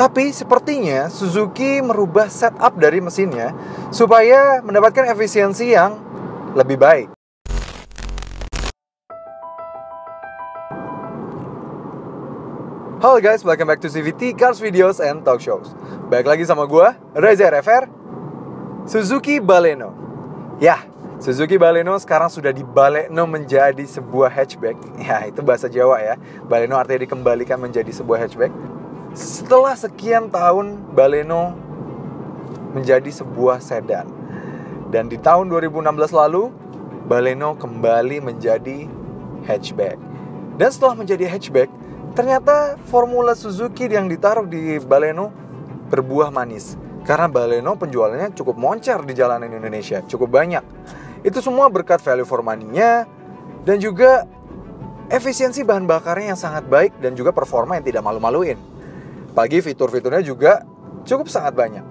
Tapi sepertinya Suzuki merubah setup dari mesinnya supaya mendapatkan efisiensi yang lebih baik. Halo guys, welcome back to CVT Cars Videos and Talk Shows. Baik lagi sama gue, Reza RFR. Suzuki Baleno. Ya, Suzuki Baleno sekarang sudah dibaleno menjadi sebuah hatchback. Ya, itu bahasa Jawa ya. Baleno artinya dikembalikan menjadi sebuah hatchback. Setelah sekian tahun, Baleno menjadi sebuah sedan. Dan di tahun 2016 lalu, Baleno kembali menjadi hatchback. Dan setelah menjadi hatchback, ternyata formula Suzuki yang ditaruh di Baleno berbuah manis. Karena Baleno penjualannya cukup moncer di jalanan Indonesia, cukup banyak. Itu semua berkat value for money-nya dan juga efisiensi bahan bakarnya yang sangat baik dan juga performa yang tidak malu-maluin. Apalagi fitur-fiturnya juga cukup sangat banyak.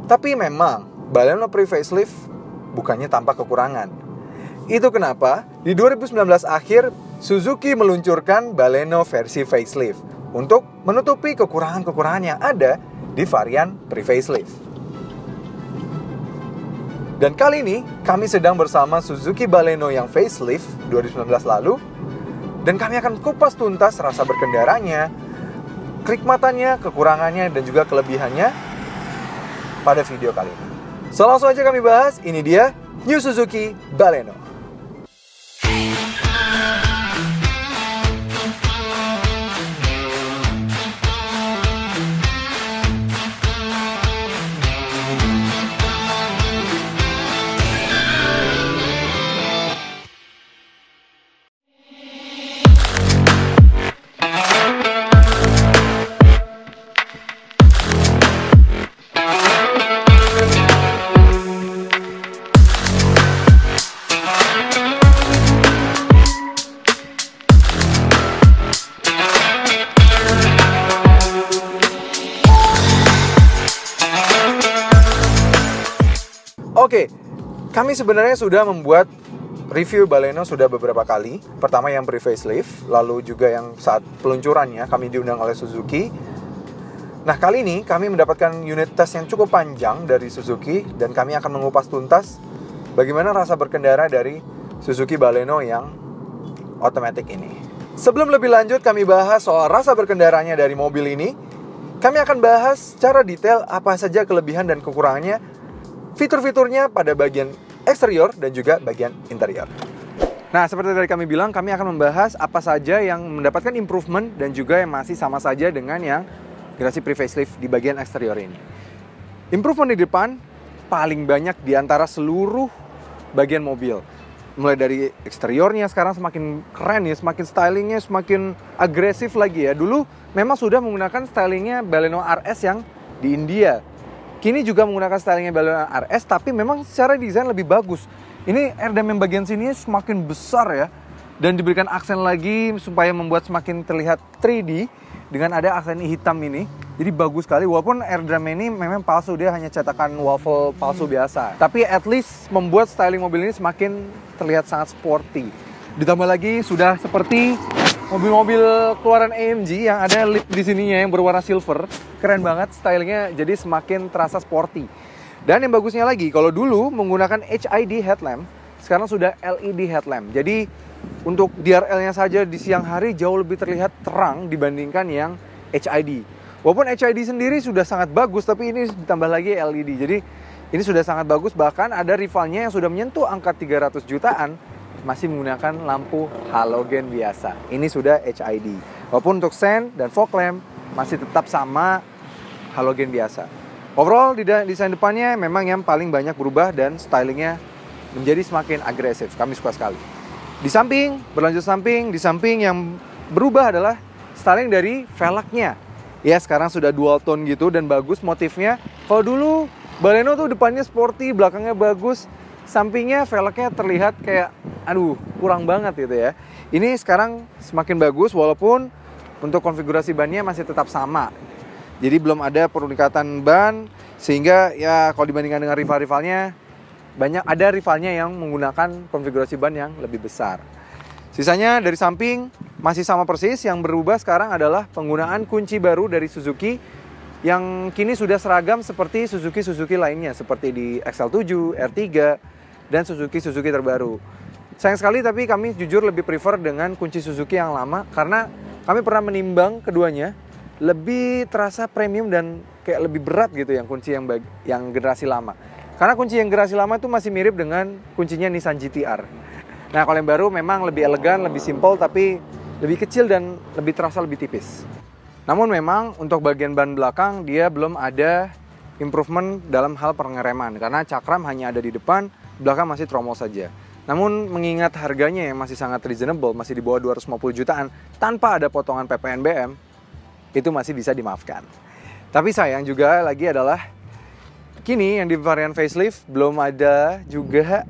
Tapi memang Baleno pre-facelift bukannya tanpa kekurangan. Itu kenapa di 2019 akhir Suzuki meluncurkan Baleno versi facelift untuk menutupi kekurangan-kekurangan yang ada di varian pre-facelift. Dan kali ini kami sedang bersama Suzuki Baleno yang facelift 2019 lalu, dan kami akan kupas tuntas rasa berkendaranya, kenikmatannya, kekurangannya, dan juga kelebihannya pada video kali ini. So langsung aja kami bahas, ini dia New Suzuki Baleno. Oke, kami sebenarnya sudah membuat review Baleno sudah beberapa kali. Pertama yang pre-facelift, lalu juga yang saat peluncurannya kami diundang oleh Suzuki. Nah, kali ini kami mendapatkan unit test yang cukup panjang dari Suzuki dan kami akan mengupas tuntas bagaimana rasa berkendara dari Suzuki Baleno yang otomatis ini. Sebelum lebih lanjut kami bahas soal rasa berkendaranya dari mobil ini, kami akan bahas secara detail apa saja kelebihan dan kekurangannya, fitur-fiturnya pada bagian eksterior dan juga bagian interior. Nah, seperti tadi kami bilang, kami akan membahas apa saja yang mendapatkan improvement dan juga yang masih sama saja dengan yang generasi pre-facelift di bagian eksterior ini. Improvement di depan paling banyak di antara seluruh bagian mobil. Mulai dari eksteriornya sekarang semakin keren ya, semakin stylingnya semakin agresif lagi ya. Dulu memang sudah menggunakan stylingnya Baleno RS yang di India. Kini juga menggunakan stylingnya Baleno RS, tapi memang secara desain lebih bagus. Ini airdam yang bagian sini semakin besar ya, dan diberikan aksen lagi supaya membuat semakin terlihat 3D dengan ada aksen hitam ini. Jadi bagus sekali, walaupun airdam ini memang palsu, dia hanya cetakan waffle palsu biasa. Tapi at least membuat styling mobil ini semakin terlihat sangat sporty. Ditambah lagi sudah seperti mobil-mobil keluaran AMG yang ada lip di sininya yang berwarna silver. Keren banget stylenya, jadi semakin terasa sporty. Dan yang bagusnya lagi, kalau dulu menggunakan HID headlamp, sekarang sudah LED headlamp. Jadi untuk DRL-nya saja di siang hari jauh lebih terlihat terang dibandingkan yang HID. Walaupun HID sendiri sudah sangat bagus, tapi ini ditambah lagi LED. Jadi ini sudah sangat bagus, bahkan ada rivalnya yang sudah menyentuh angka 300 jutaan masih menggunakan lampu halogen biasa. Ini sudah HID. Walaupun untuk sen dan fog lamp masih tetap sama halogen biasa. Overall di desain depannya memang yang paling banyak berubah dan stylingnya menjadi semakin agresif. Kami suka sekali. Di samping, berlanjut samping, di samping yang berubah adalah styling dari velgnya. Ya, sekarang sudah dual tone gitu dan bagus motifnya. Kalau dulu Baleno tuh depannya sporty, belakangnya bagus, sampingnya velgnya terlihat kayak aduh kurang banget gitu ya. Ini sekarang semakin bagus walaupun untuk konfigurasi bannya masih tetap sama. Jadi belum ada peningkatan ban sehingga ya kalau dibandingkan dengan rival-rivalnya banyak ada rivalnya yang menggunakan konfigurasi ban yang lebih besar. Sisanya dari samping masih sama persis. Yang berubah sekarang adalah penggunaan kunci baru dari Suzuki yang kini sudah seragam seperti Suzuki lainnya, seperti di XL7, R3, dan Suzuki terbaru. Sayang sekali tapi kami jujur lebih prefer dengan kunci Suzuki yang lama karena kami pernah menimbang keduanya, lebih terasa premium dan kayak lebih berat gitu yang kunci yang generasi lama. Karena kunci yang generasi lama itu masih mirip dengan kuncinya Nissan GT-R. Nah, kalau yang baru memang lebih elegan, lebih simple, tapi lebih kecil dan lebih terasa lebih tipis. Namun memang untuk bagian ban belakang dia belum ada improvement dalam hal pengereman. Karena cakram hanya ada di depan, belakang masih tromol saja. Namun mengingat harganya yang masih sangat reasonable, masih di bawah 250 jutaan, tanpa ada potongan PPNBM, itu masih bisa dimaafkan. Tapi sayang juga lagi adalah, kini yang di varian facelift belum ada juga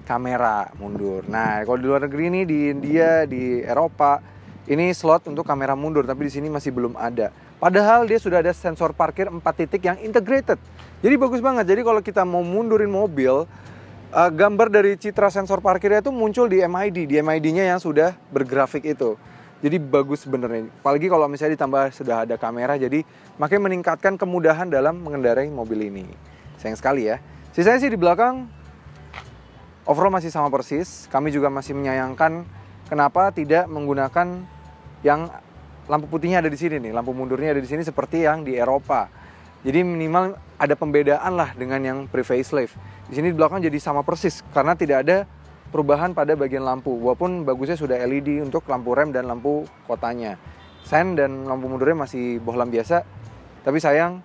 kamera mundur. Nah, kalau di luar negeri ini, di India, di Eropa, ini slot untuk kamera mundur, tapi di sini masih belum ada. Padahal dia sudah ada sensor parkir 4 titik yang integrated. Jadi bagus banget. Jadi kalau kita mau mundurin mobil, gambar dari citra sensor parkirnya itu muncul di MID. Di MID-nya yang sudah bergrafik itu. Jadi bagus sebenarnya. Apalagi kalau misalnya ditambah sudah ada kamera, jadi makin meningkatkan kemudahan dalam mengendarai mobil ini. Sayang sekali ya. Sisanya sih di belakang, overall masih sama persis. Kami juga masih menyayangkan kenapa tidak menggunakan yang lampu putihnya ada di sini nih. Lampu mundurnya ada di sini seperti yang di Eropa. Jadi minimal ada pembedaan lah dengan yang pre-facelift. Di sini di belakang jadi sama persis karena tidak ada perubahan pada bagian lampu. Walaupun bagusnya sudah LED untuk lampu rem dan lampu kotanya. Sen dan lampu mundurnya masih bohlam biasa. Tapi sayang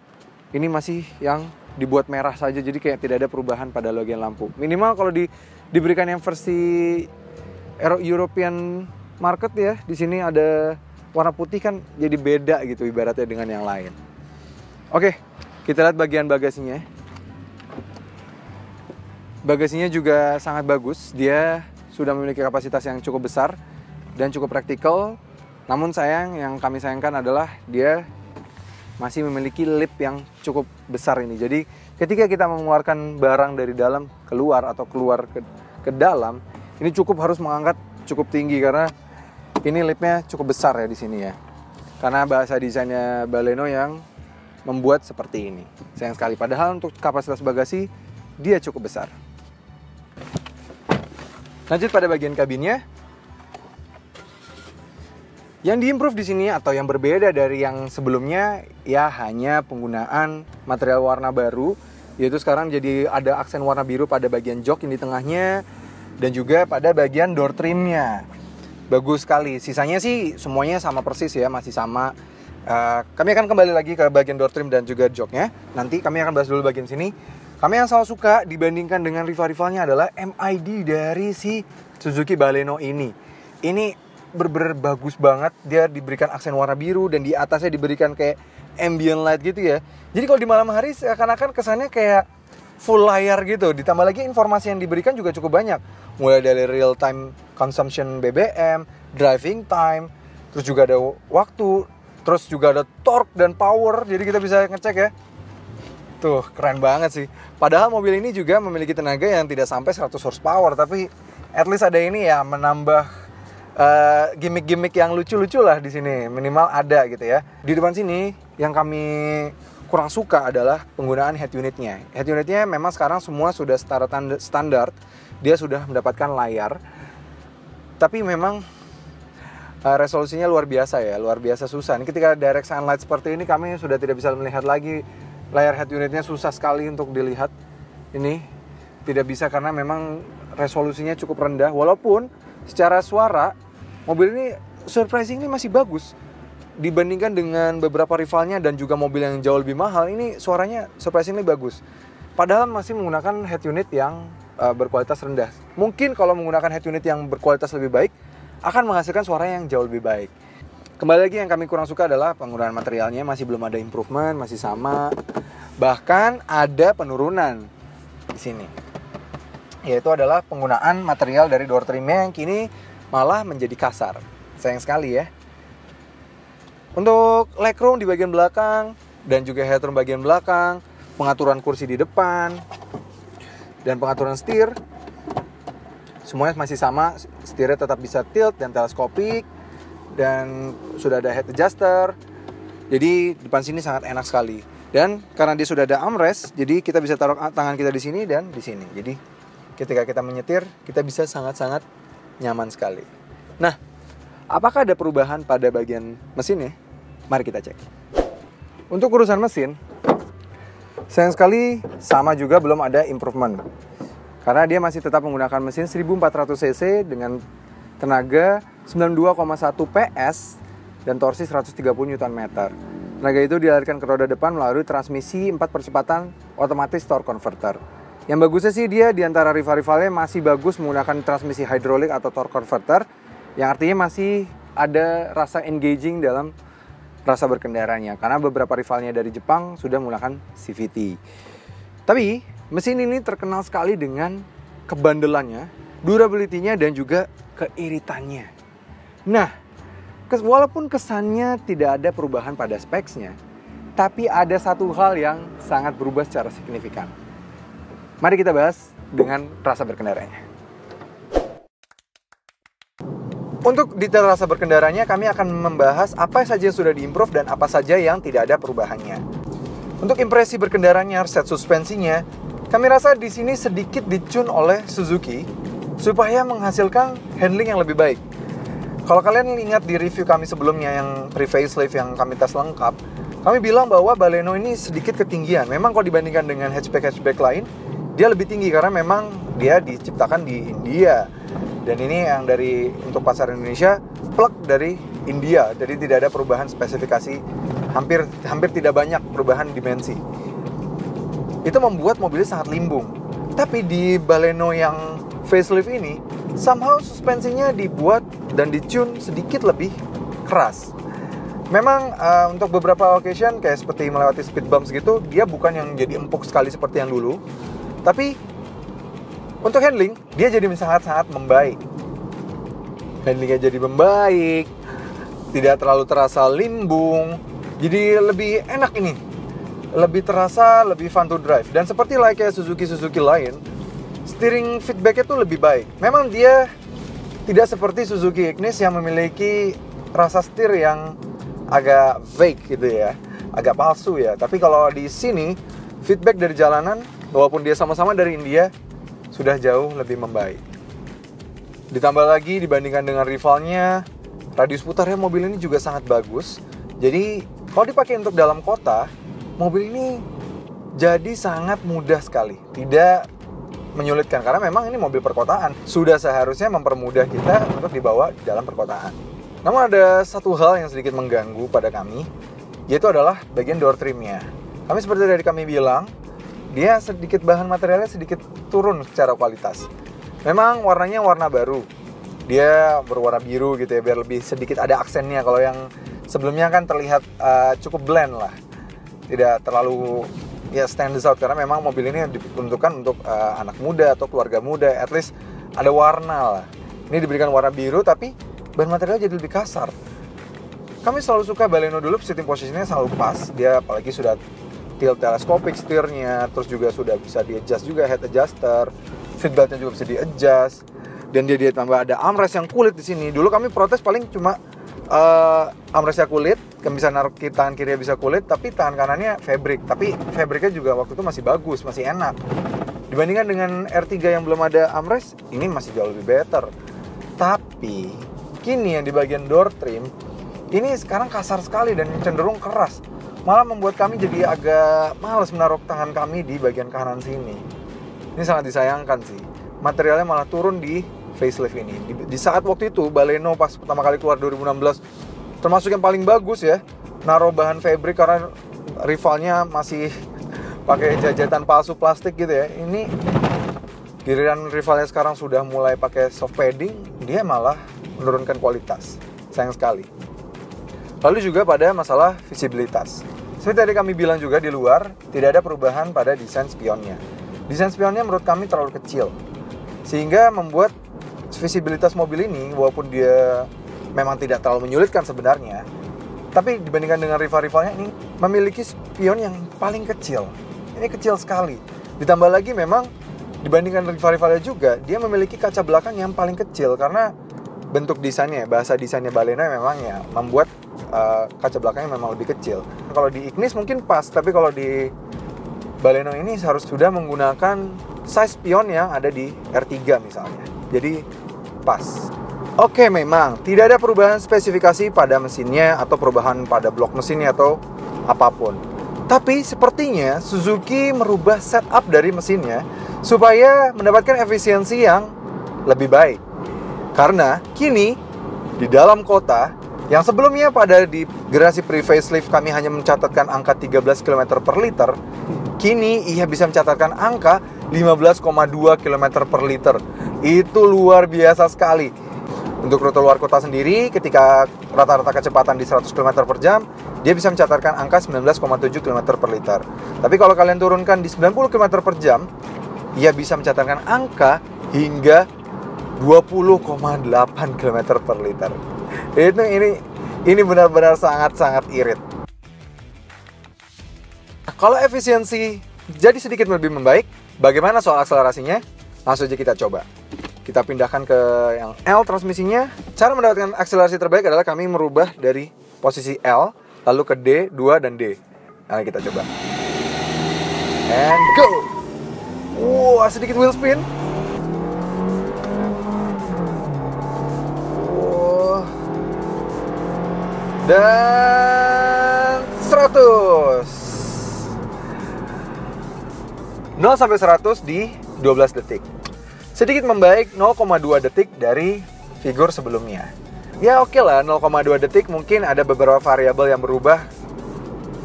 ini masih yang dibuat merah saja, jadi kayak tidak ada perubahan pada bagian lampu. Minimal kalau diberikan yang versi European market ya, di sini ada warna putih kan jadi beda gitu ibaratnya dengan yang lain. Oke, kita lihat bagian bagasinya. Bagasinya juga sangat bagus. Dia sudah memiliki kapasitas yang cukup besar dan cukup praktikal. Namun yang kami sayangkan adalah dia masih memiliki lip yang cukup besar ini. Jadi ketika kita mengeluarkan barang dari dalam keluar atau keluar ke dalam, ini harus mengangkat cukup tinggi karena ini lipnya cukup besar ya di sini ya. Karena bahasa desainnya Baleno yang membuat seperti ini. Sayang sekali. Padahal untuk kapasitas bagasi dia cukup besar. Lanjut pada bagian kabinnya. Yang diimprove di sini atau yang berbeda dari yang sebelumnya ya hanya penggunaan material warna baru, yaitu sekarang jadi ada aksen warna biru pada bagian jok yang di tengahnya dan juga pada bagian door trimnya. Bagus sekali. Sisanya sih semuanya sama persis ya, masih sama. Kami akan kembali lagi ke bagian door trim dan juga joknya. Nanti kami akan bahas dulu bagian sini. Kami yang selalu suka dibandingkan dengan rival-rivalnya adalah MID dari si Suzuki Baleno ini. Ini bener-bener bagus banget. Dia diberikan aksen warna biru dan di atasnya diberikan kayak ambient light gitu ya. Jadi kalau di malam hari seakan-akan kesannya kayak full layar gitu. Ditambah lagi informasi yang diberikan juga cukup banyak. Mulai dari real time consumption BBM, driving time, terus juga ada waktu, terus juga ada torque dan power. Jadi kita bisa ngecek ya. Tuh, keren banget sih. Padahal mobil ini juga memiliki tenaga yang tidak sampai 100 horsepower, tapi at least ada ini ya, menambah gimmick-gimmick yang lucu-lucu lah di sini. Minimal ada gitu ya. Di depan sini yang kami kurang suka adalah penggunaan head unitnya. Head unitnya memang sekarang semua sudah standar. Dia sudah mendapatkan layar. Tapi memang resolusinya luar biasa ya, luar biasa susah. Ini ketika direct sunlight seperti ini kami sudah tidak bisa melihat lagi. Layar head unitnya susah sekali untuk dilihat. Ini tidak bisa karena memang resolusinya cukup rendah. Walaupun secara suara mobil ini surprisingly masih bagus dibandingkan dengan beberapa rivalnya dan juga mobil yang jauh lebih mahal. Ini suaranya surprisingly bagus. Padahal masih menggunakan head unit yang berkualitas rendah. Mungkin kalau menggunakan head unit yang berkualitas lebih baik akan menghasilkan suara yang jauh lebih baik. Kembali lagi yang kami kurang suka adalah penggunaan materialnya masih belum ada improvement, masih sama. Bahkan ada penurunan di sini. Yaitu adalah penggunaan material dari door trimnya yang kini malah menjadi kasar. Sayang sekali ya. Untuk legroom di bagian belakang dan juga headroom bagian belakang, pengaturan kursi di depan dan pengaturan setir Semuanya masih sama, setirnya tetap bisa tilt dan teleskopik, dan sudah ada head adjuster. Jadi depan sini sangat enak sekali. Dan karena dia sudah ada armrest, jadi kita bisa taruh tangan kita di sini dan di sini. Jadi ketika kita menyetir, kita bisa sangat-sangat nyaman sekali. Nah, apakah ada perubahan pada bagian mesinnya? Mari kita cek. Untuk urusan mesin, sayang sekali sama juga belum ada improvement. Karena dia masih tetap menggunakan mesin 1400 cc dengan tenaga 92,1 PS dan torsi 130 Nm. Tenaga itu dialirkan ke roda depan melalui transmisi 4 percepatan otomatis torque converter. Yang bagusnya sih dia di antara rival-rivalnya masih bagus menggunakan transmisi hidrolik atau torque converter, yang artinya masih ada rasa engaging dalam rasa berkendaranya. Karena beberapa rivalnya dari Jepang sudah menggunakan CVT. Tapi mesin ini terkenal sekali dengan kebandelannya, durability-nya, dan juga keiritannya. Nah, walaupun kesannya tidak ada perubahan pada specs-nya, tapi ada satu hal yang sangat berubah secara signifikan. Mari kita bahas dengan rasa berkendaranya. Untuk detail rasa berkendaranya, kami akan membahas apa saja yang sudah diimprove dan apa saja yang tidak ada perubahannya. Untuk impresi berkendaranya, set suspensinya, kami rasa di sini sedikit ditune oleh Suzuki supaya menghasilkan handling yang lebih baik. Kalau kalian ingat di review kami sebelumnya yang pre-facelift yang kami tes lengkap, kami bilang bahwa Baleno ini sedikit ketinggian. Memang kalau dibandingkan dengan hatchback lain, dia lebih tinggi karena memang dia diciptakan di India. Dan ini yang untuk pasar Indonesia, plug dari India. Jadi tidak ada perubahan spesifikasi, hampir tidak banyak perubahan dimensi. Itu membuat mobilnya sangat limbung. Tapi di Baleno yang facelift ini, somehow suspensinya dibuat dan ditune sedikit lebih keras. Memang untuk beberapa occasion kayak seperti melewati speed bumps gitu, dia bukan yang jadi empuk sekali seperti yang dulu. Tapi untuk handling, dia jadi sangat-sangat membaik. Handlingnya jadi membaik, tidak terlalu terasa limbung, jadi lebih enak ini. Lebih terasa, lebih fun to drive. Dan seperti kayak Suzuki lain, steering feedbacknya tuh lebih baik. Memang dia tidak seperti Suzuki Ignis yang memiliki rasa setir yang agak vague gitu ya, agak palsu ya. Tapi kalau di sini, feedback dari jalanan, walaupun dia sama-sama dari India, sudah jauh lebih membaik. Ditambah lagi dibandingkan dengan rivalnya, radius putarnya mobil ini juga sangat bagus. Jadi kalau dipakai untuk dalam kota, mobil ini jadi sangat mudah sekali. Tidak menyulitkan karena memang ini mobil perkotaan. Sudah seharusnya mempermudah kita untuk dibawa di dalam perkotaan. Namun ada satu hal yang sedikit mengganggu pada kami, yaitu adalah bagian door trimnya. Kami seperti dari kami bilang, dia sedikit bahan materialnya sedikit turun secara kualitas. Memang warnanya warna baru. Dia berwarna biru gitu ya, biar lebih sedikit ada aksennya. Kalau yang sebelumnya kan terlihat cukup bland lah. Tidak terlalu stand out karena memang mobil ini diperuntukkan untuk anak muda atau keluarga muda, at least ada warna lah. Ini diberikan warna biru tapi bahan materialnya jadi lebih kasar. Kami selalu suka Baleno dulu, sitting positionnya selalu pas. Dia apalagi sudah tilt telescopic setirnya, terus juga sudah bisa di-adjust juga head adjuster, seatbeltnya juga bisa di-adjust, dan dia ditambah ada armrest yang kulit di sini. Dulu kami protes paling cuma armrestnya kulit, kan bisa naruh tangan kirinya bisa kulit, tapi tangan kanannya fabric. Tapi fabricnya juga waktu itu masih bagus, masih enak. Dibandingkan dengan R3 yang belum ada armrest, ini masih jauh lebih better. Tapi kini yang di bagian door trim ini sekarang kasar sekali dan cenderung keras. Malah membuat kami jadi agak males menaruh tangan kami di bagian kanan sini. Ini sangat disayangkan sih. Materialnya malah turun di facelift ini. Di saat waktu itu Baleno pas pertama kali keluar 2016 termasuk yang paling bagus ya, naruh bahan fabric karena rivalnya masih pakai jajetan palsu plastik gitu ya. Ini giliran rivalnya sekarang sudah mulai pakai soft padding, dia malah menurunkan kualitas. Sayang sekali. Lalu juga pada masalah visibilitas. Seperti tadi kami bilang juga di luar, tidak ada perubahan pada desain spionnya. Desain spionnya menurut kami terlalu kecil, sehingga membuat visibilitas mobil ini, walaupun dia memang tidak terlalu menyulitkan sebenarnya, tapi dibandingkan dengan rival-rivalnya ini memiliki spion yang paling kecil. Ini kecil sekali. Ditambah lagi memang dibandingkan rival-rivalnya juga, dia memiliki kaca belakang yang paling kecil karena bentuk desainnya, bahasa desainnya Baleno memang ya membuat kaca belakangnya memang lebih kecil. Kalau di Ignis mungkin pas, tapi kalau di Baleno ini harus sudah menggunakan size spion yang ada di R3 misalnya. Jadi pas. Oke, memang tidak ada perubahan spesifikasi pada mesinnya atau perubahan pada blok mesinnya atau apapun. Tapi sepertinya Suzuki merubah setup dari mesinnya supaya mendapatkan efisiensi yang lebih baik. Karena kini di dalam kota yang sebelumnya pada di generasi pre-facelift kami hanya mencatatkan angka 13 km per liter, kini ia bisa mencatatkan angka 15,2 km per liter. Itu luar biasa sekali. Untuk rute luar kota sendiri, ketika rata-rata kecepatan di 100 km per jam, dia bisa mencatatkan angka 19,7 km per liter. Tapi kalau kalian turunkan di 90 km per jam, ia bisa mencatatkan angka hingga 20,8 km per liter. Ini benar-benar sangat-sangat irit. Kalau efisiensi jadi sedikit lebih membaik, bagaimana soal akselerasinya? Langsung aja kita coba. Kita pindahkan ke yang L transmisinya. Cara mendapatkan akselerasi terbaik adalah kami merubah dari posisi L, lalu ke D, 2, dan D. Nah, kita coba. And go! Wah, sedikit wheel spin. Dan 100. 0 sampai 100 di 12 detik. Sedikit membaik 0,2 detik dari figur sebelumnya. Ya oke lah, 0,2 detik mungkin ada beberapa variabel yang berubah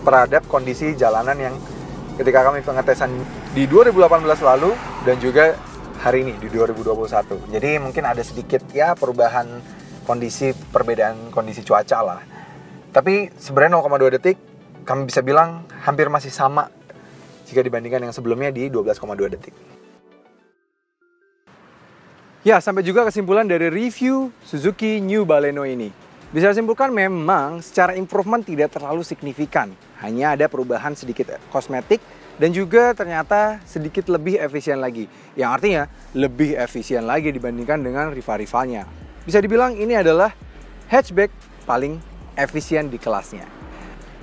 terhadap kondisi jalanan yang ketika kami pengetesan di 2018 lalu dan juga hari ini di 2021. Jadi mungkin ada sedikit ya perubahan kondisi, perbedaan kondisi cuaca lah. Tapi sebenarnya 0,2 detik kami bisa bilang hampir masih sama jika dibandingkan yang sebelumnya di 12,2 detik. Ya, sampai juga kesimpulan dari review Suzuki New Baleno ini. Bisa disimpulkan memang secara improvement tidak terlalu signifikan. Hanya ada perubahan sedikit kosmetik dan juga ternyata sedikit lebih efisien lagi. Yang artinya lebih efisien lagi dibandingkan dengan rival-rivalnya. Bisa dibilang ini adalah hatchback paling efisien di kelasnya.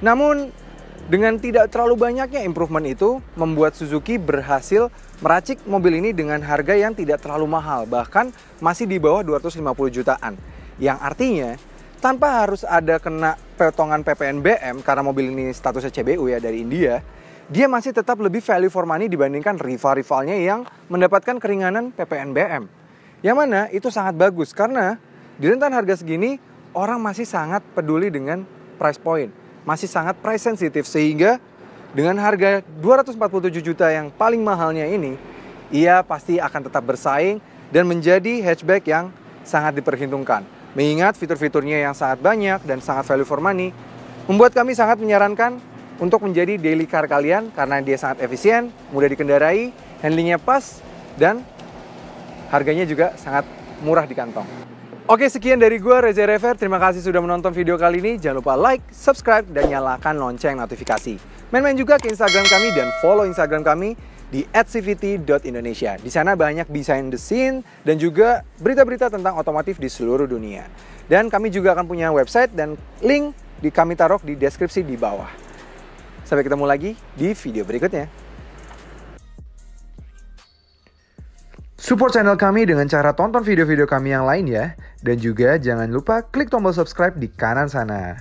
Namun dengan tidak terlalu banyaknya improvement itu membuat Suzuki berhasil meracik mobil ini dengan harga yang tidak terlalu mahal, bahkan masih di bawah 250 jutaan. Yang artinya tanpa harus ada kena potongan PPNBM karena mobil ini statusnya CBU ya dari India, dia masih tetap lebih value for money dibandingkan rival-rivalnya yang mendapatkan keringanan PPNBM. Yang mana itu sangat bagus karena di rentan harga segini orang masih sangat peduli dengan price point, masih sangat price sensitive, sehingga dengan harga 247 juta yang paling mahalnya ini, ia pasti akan tetap bersaing dan menjadi hatchback yang sangat diperhitungkan. Mengingat fitur-fiturnya yang sangat banyak dan sangat value for money, membuat kami sangat menyarankan untuk menjadi daily car kalian karena dia sangat efisien, mudah dikendarai, handlingnya pas, dan harganya juga sangat murah di kantong. Oke, sekian dari gue, Reza Rever. Terima kasih sudah menonton video kali ini. Jangan lupa like, subscribe, dan nyalakan lonceng notifikasi. Main-main juga ke Instagram kami dan follow Instagram kami di @cvt.indonesia. Di sana banyak behind the scene dan juga berita-berita tentang otomotif di seluruh dunia. Dan kami juga akan punya website dan link kami taruh di deskripsi di bawah. Sampai ketemu lagi di video berikutnya. Support channel kami dengan cara tonton video-video kami yang lain ya. Dan juga jangan lupa klik tombol subscribe di kanan sana.